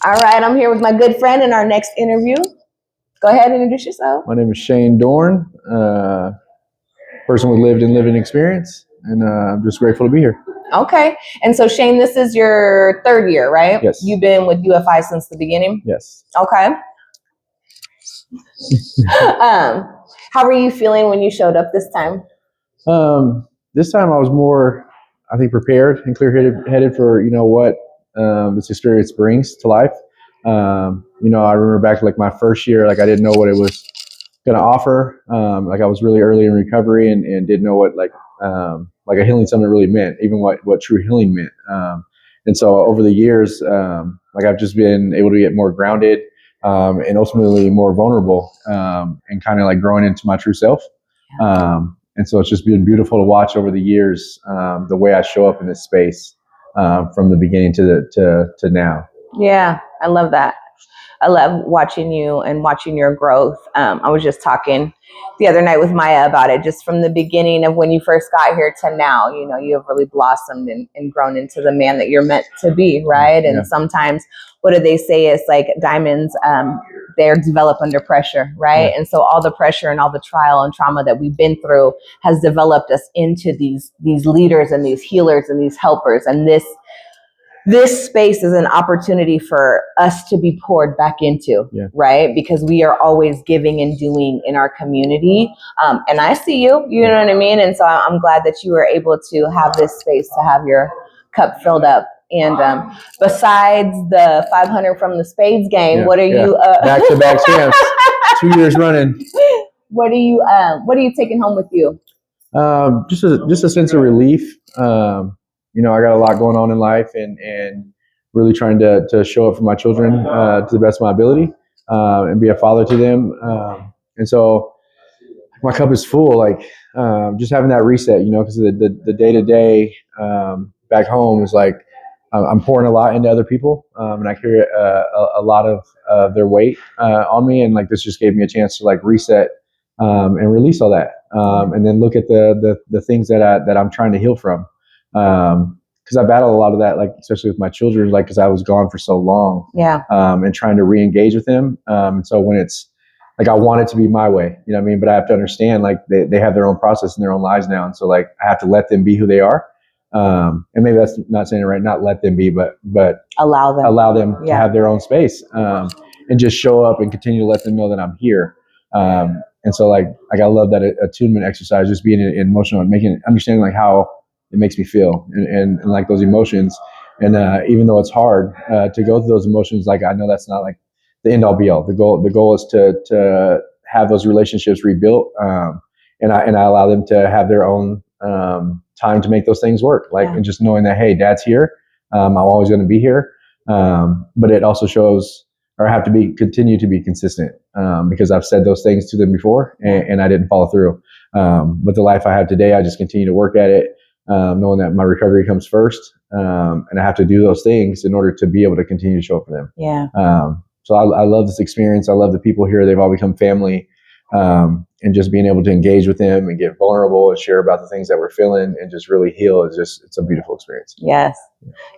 All right, I'm here with my good friend in our next interview. Go ahead and introduce yourself. My name is Shane Dorn, person with lived and living experience, and I'm just grateful to be here. Okay, and so Shane, this is your third year, right? Yes. You've been with UFI since the beginning? Yes. Okay. How were you feeling when you showed up this time? This time I was more, I think, prepared and clear-headed for, what this experience brings to life. I remember back like my first year, like I didn't know what it was going to offer. Like I was really early in recovery and didn't know what like a healing summit really meant, even what true healing meant. And so over the years, like I've just been able to get more grounded and ultimately more vulnerable and kind of like growing into my true self. And so it's just been beautiful to watch over the years the way I show up in this space from the beginning to now. Yeah, I love that. I love watching you and watching your growth. I was just talking the other night with Maya about it, just from the beginning of when you first got here to now. You have really blossomed and grown into the man that you're meant to be, right? And sometimes, what do they say? It's like diamonds, they're developed under pressure, right? Yeah. And so all the pressure and all the trial and trauma that we've been through has developed us into these leaders and these healers and these helpers. And this space is an opportunity for us to be poured back into, right? Because we are always giving and doing in our community. And I see you know what I mean? And so I'm glad that you were able to have this space to have your cup filled up. And besides the 500 from the Spades game, what are you... Back-to-back champs, 2 years running. What are you taking home with you? Just a sense of relief. I got a lot going on in life and really trying to show up for my children to the best of my ability and be a father to them. And so my cup is full, like just having that reset, because the day-to-day back home is like I'm pouring a lot into other people and I carry a lot of their weight on me. And like this just gave me a chance to like reset and release all that and then look at the things that I'm trying to heal from. Because I battle a lot of that, like especially with my children, like because I was gone for so long, and trying to re-engage with them. And so when it's like I want it to be my way, you know what I mean? But I have to understand like they have their own process in their own lives now, and so like I have to let them be who they are. And maybe that's not saying it right, not let them be, but allow them to have their own space and just show up and continue to let them know that I'm here. And so like I love that attunement exercise, just being emotional and understanding like how it makes me feel and like those emotions. And even though it's hard to go through those emotions, like I know that's not like the end all be all. The goal is to have those relationships rebuilt. And I allow them to have their own time to make those things work. And just knowing that, hey, Dad's here. I'm always going to be here. But it also shows, or I have to continue to be consistent because I've said those things to them before and I didn't follow through. But the life I have today, I just continue to work at it. Knowing that my recovery comes first, and I have to do those things in order to be able to continue to show up for them. Yeah. So I love this experience. I love the people here. They've all become family, and just being able to engage with them and get vulnerable and share about the things that we're feeling and just really heal it's a beautiful experience. Yes.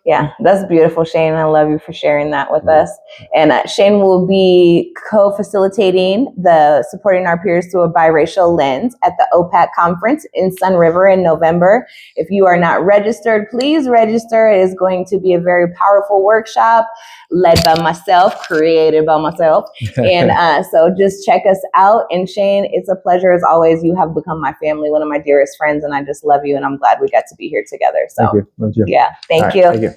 Yeah, that's beautiful, Shane. I love you for sharing that with us. And Shane will be co-facilitating the Supporting Our Peers Through a Biracial Lens at the OPAC conference in Sun River in November. If you are not registered, please register. It is going to be a very powerful workshop led by myself, created by myself. And so just check us out. And Shane, it's a pleasure as always. You have become my family, one of my dearest friends, and I just love you. And I'm glad we got to be here together. So thank you. Love you. Yeah, thank you. Thank you.